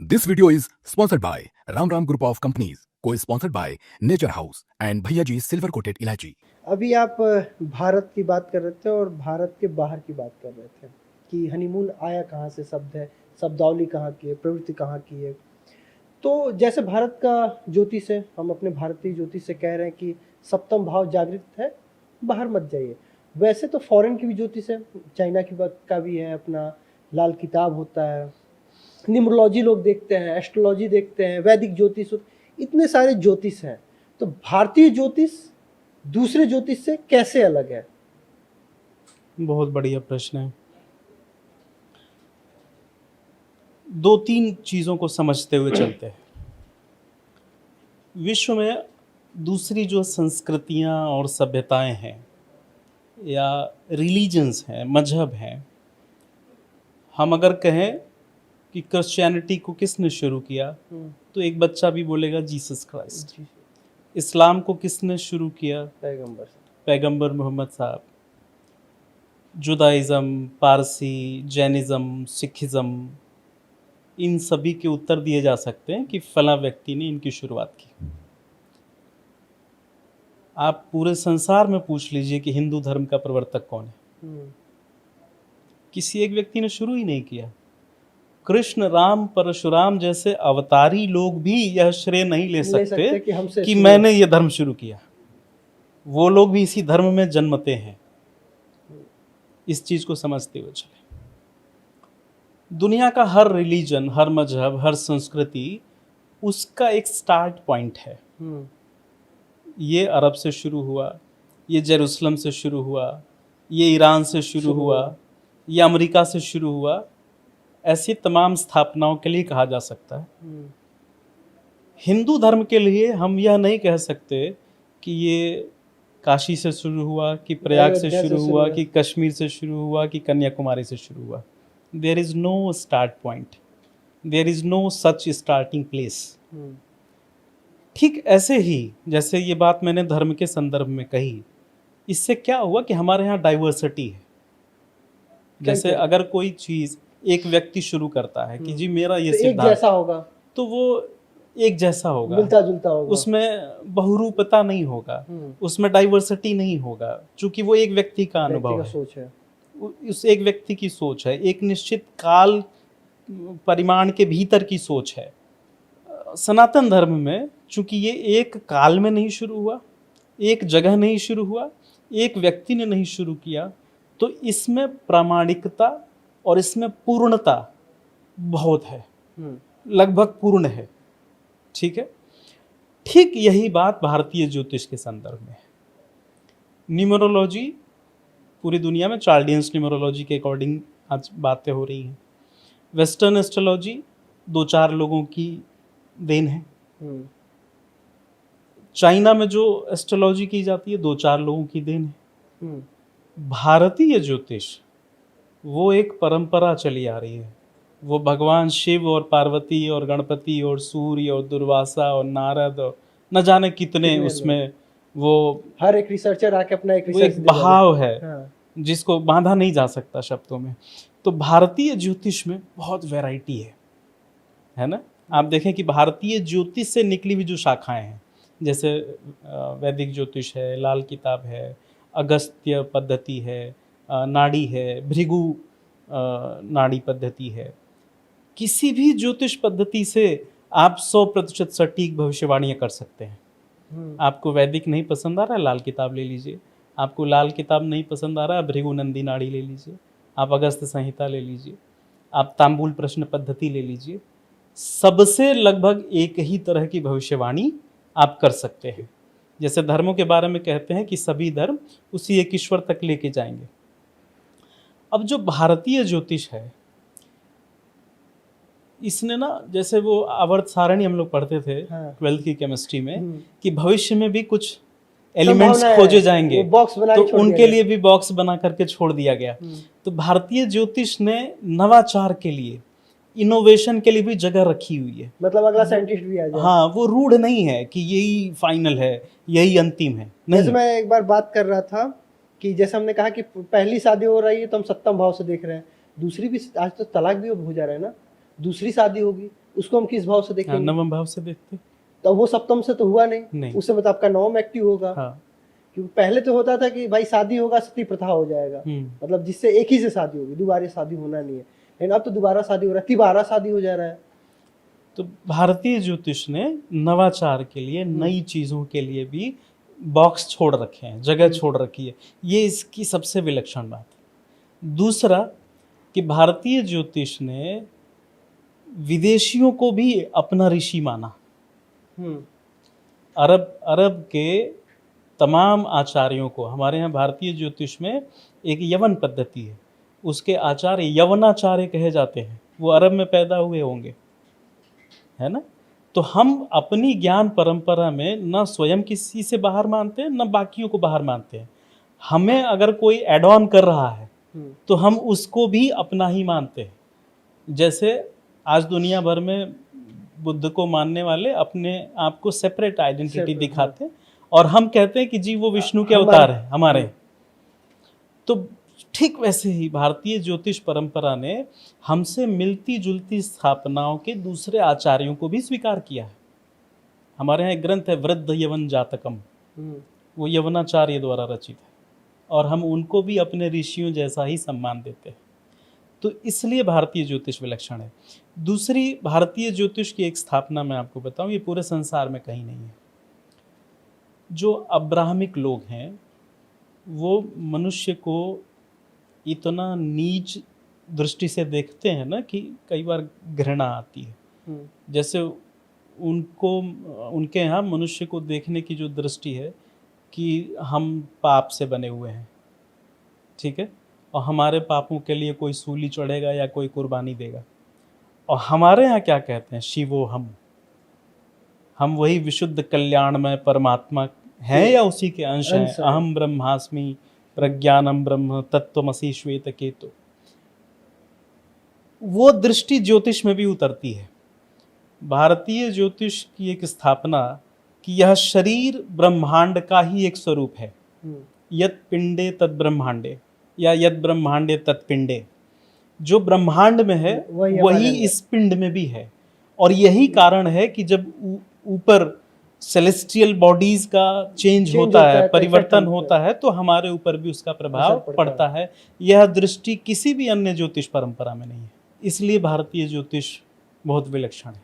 This video is sponsored by Ram Ram Group of Companies, co-sponsored by Nature House and Bhaiya Ji Silver Coated Ilaichi. अभी आप भारत की बात कर रहे थे और भारत के बाहर की बात कर रहे थे कि हनीमून आया कहाँ से शब्द है, शब्दावली कहाँ की है, प्रवृत्ति कहाँ की है। तो जैसे भारत का ज्योतिष है, हम अपने भारतीय ज्योतिष से कह रहे हैं कि सप्तम भाव जागृत है, बाहर मत जाइए। वैसे तो फॉरेन की भी ज्योतिष है, चाइना की बात का भी है, अपना लाल किताब होता है, न्यूमरोलॉजी लोग देखते हैं, एस्ट्रोलॉजी देखते हैं, वैदिक ज्योतिष, इतने सारे ज्योतिष हैं। तो भारतीय ज्योतिष दूसरे ज्योतिष से कैसे अलग है? बहुत बढ़िया प्रश्न है। दो तीन चीज़ों को समझते हुए चलते हैं। विश्व में दूसरी जो संस्कृतियां और सभ्यताएं हैं या रिलीजन्स हैं, मजहब हैं, हम अगर कहें कि क्रिश्चियनिटी को किसने शुरू किया तो एक बच्चा भी बोलेगा जीसस क्राइस्ट। इस्लाम को किसने शुरू किया? पैगंबर मोहम्मद साहब। जुदाइज़म, पारसी, जैनिज़्म, सिखिज़्म, इन सभी के उत्तर दिए जा सकते हैं कि फला व्यक्ति ने इनकी शुरुआत की। आप पूरे संसार में पूछ लीजिए कि हिंदू धर्म का प्रवर्तक कौन है, किसी एक व्यक्ति ने शुरू ही नहीं किया। कृष्ण, राम, परशुराम जैसे अवतारी लोग भी यह श्रेय नहीं ले सकते कि मैंने ये धर्म शुरू किया। वो लोग भी इसी धर्म में जन्मते हैं। इस चीज को समझते हुए चले। दुनिया का हर रिलीजन, हर मजहब, हर संस्कृति, उसका एक स्टार्ट पॉइंट है। ये अरब से शुरू हुआ, ये जेरूसलम से शुरू हुआ, ये ईरान से शुरू हुआ, ये अमेरिका से शुरू हुआ। ऐसी तमाम स्थापनाओं के लिए कहा जा सकता है। हिंदू धर्म के लिए हम यह नहीं कह सकते कि ये काशी से शुरू हुआ, कि प्रयाग से शुरू हुआ, कि कश्मीर से शुरू हुआ, कि कन्याकुमारी से शुरू हुआ। There is no start point, there is no such starting place. ठीक ऐसे ही जैसे ये बात मैंने धर्म के संदर्भ में कही, इससे क्या हुआ कि हमारे यहाँ डाइवर्सिटी है। जैसे अगर कोई चीज एक व्यक्ति शुरू करता है कि जी मेरा ये सिद्धांत एक जैसा होगा, तो वो एक जैसा होगा, मिलता जुलता होगा, उसमें बहुरूपता नहीं होगा, उसमें डाइवर्सिटी नहीं होगा, क्योंकि वो एक व्यक्ति का अनुभव है, सोच है, उस एक व्यक्ति की सोच है, एक निश्चित काल परिमाण के भीतर की सोच है। सनातन धर्म में चूंकि ये एक काल में नहीं शुरू हुआ, एक जगह नहीं शुरू हुआ, एक व्यक्ति ने नहीं शुरू किया, तो इसमें प्रामाणिकता और इसमें पूर्णता बहुत है, लगभग पूर्ण है। ठीक है। ठीक यही बात भारतीय ज्योतिष के संदर्भ में है। न्यूमरोलॉजी पूरी दुनिया में चार्डियंस न्यूमरोलॉजी के अकॉर्डिंग आज बातें हो रही हैं। वेस्टर्न एस्ट्रोलॉजी दो चार लोगों की देन है। चाइना में जो एस्ट्रोलॉजी की जाती है दो चार लोगों की देन है। भारतीय ज्योतिष वो एक परंपरा चली आ रही है। वो भगवान शिव और पार्वती और गणपति और सूर्य और दुर्वासा और नारद और न जाने कितने उसमें वो हर एक रिसर्चर आके अपना एक बहाव है। जिसको बांधा नहीं जा सकता शब्दों में। तो भारतीय ज्योतिष में बहुत वैरायटी है ना। आप देखें कि भारतीय ज्योतिष से निकली हुई जो शाखाएं हैं, जैसे वैदिक ज्योतिष है, लाल किताब है, अगस्त्य पद्धति है, नाड़ी है, भृगु नाड़ी पद्धति है। किसी भी ज्योतिष पद्धति से आप 100% सटीक भविष्यवाणियां कर सकते हैं। आपको वैदिक नहीं पसंद आ रहा है, लाल किताब ले लीजिए। आपको लाल किताब नहीं पसंद आ रहा है, भृगु नंदी नाड़ी ले लीजिए। आप अगस्त्य संहिता ले लीजिए। आप तांबूल प्रश्न पद्धति ले लीजिए। सबसे लगभग एक ही तरह की भविष्यवाणी आप कर सकते हैं। जैसे धर्मों के बारे में कहते हैं कि सभी धर्म उसी एक ईश्वर तक लेके जाएंगे। अब जो भारतीय ज्योतिष है, इसने ना, जैसे वो आवर्त सारणी हम लोग पढ़ते थे 12th की केमिस्ट्री में, कि भविष्य में भी कुछ एलिमेंट्स खोजे जाएंगे, तो उनके लिए भी बॉक्स बना करके छोड़ दिया गया। तो भारतीय ज्योतिष ने नवाचार के लिए, इनोवेशन के लिए भी जगह रखी हुई है। मतलब अगला साइंटिस्ट भी आ जाए। हाँ, वो रूढ़ नहीं है कि यही फाइनल है, यही अंतिम है। जैसे मैं एक बार बात कर रहा था कि जैसे हमने कहा कि पहली शादी हो रही है तो हम सप्तम भाव से देख रहे हैं, दूसरी भी, आज तो तलाक भी हो जा रहा है ना, दूसरी शादी होगी उसको हम किस भाव से हाँ, देखेंगे? नवम भाव से देखते। तो वो सप्तम से तो हुआ नहीं, नहीं। उस समय तो आपका नवम एक्टिव होगा। हाँ। क्योंकि पहले तो होता था कि भाई शादी होगा सती प्रथा हो जाएगा, मतलब जिससे एक ही से शादी होगी, दोबारा शादी होना नहीं है। लेकिन अब तो दोबारा शादी हो रहा है, तिबारा शादी हो जा रहा है। तो भारतीय ज्योतिष ने नवाचार के लिए, नई चीजों के लिए भी बॉक्स छोड़ रखे हैं, जगह छोड़ रखी है। ये इसकी सबसे विलक्षण बात है। दूसरा कि भारतीय ज्योतिष ने विदेशियों को भी अपना ऋषि माना। अरब के तमाम आचार्यों को, हमारे यहाँ भारतीय ज्योतिष में एक यवन पद्धति है, उसके आचार्य यवनाचार्य कहे जाते हैं, वो अरब में पैदा हुए होंगे, है ना। तो हम अपनी ज्ञान परंपरा में न स्वयं किसी से बाहर मानते हैं, न बाकियों को बाहर मानते हैं। हमें अगर कोई एड ऑन कर रहा है तो हम उसको भी अपना ही मानते हैं। जैसे आज दुनिया भर में बुद्ध को मानने वाले अपने आप को सेपरेट आइडेंटिटी दिखाते हैं, और हम कहते हैं कि जी वो विष्णु के अवतार है हमारे। तो ठीक वैसे ही भारतीय ज्योतिष परंपरा ने हमसे मिलती जुलती स्थापनाओं के दूसरे आचार्यों को भी स्वीकार किया है। हमारे यहाँ एक ग्रंथ है वृद्ध यवन जातकम, वो यवनाचार्य द्वारा रचित है, और हम उनको भी अपने ऋषियों जैसा ही सम्मान देते हैं। तो इसलिए भारतीय ज्योतिष विलक्षण है। दूसरी भारतीय ज्योतिष की एक स्थापना मैं आपको बताऊं, ये पूरे संसार में कहीं नहीं है। जो अब्राहमिक लोग हैं वो मनुष्य को इतना नीच दृष्टि से देखते हैं ना कि कई बार घृणा आती है। जैसे उनके यहाँ मनुष्य को देखने की जो दृष्टि है कि हम पाप से बने हुए हैं, ठीक है, और हमारे पापों के लिए कोई सूली चढ़ेगा या कोई कुर्बानी देगा। और हमारे यहाँ क्या कहते हैं, शिवो हम वही विशुद्ध कल्याणमय परमात्मा हैं या उसी के अंश हैं। अहम ब्रह्मास्मि प्रज्ञानम ब्रह्म तत्वमसि श्वेत केतु। वो दृष्टि ज्योतिष में भी उतरती है। भारतीय ज्योतिष की एक स्थापना कि यह शरीर ब्रह्मांड का ही एक स्वरूप है। यत् पिंडे तत् ब्रह्मांडे, या यत् ब्रह्मांडे तत् पिंडे। जो ब्रह्मांड में है वही इस पिंड में भी है। और यही कारण है कि जब ऊपर सेलेस्टियल बॉडीज का चेंज होता है, परिवर्तन होता है, तो हमारे ऊपर भी उसका प्रभाव पड़ता है। यह दृष्टि किसी भी अन्य ज्योतिष परंपरा में नहीं है। इसलिए भारतीय ज्योतिष बहुत विलक्षण है।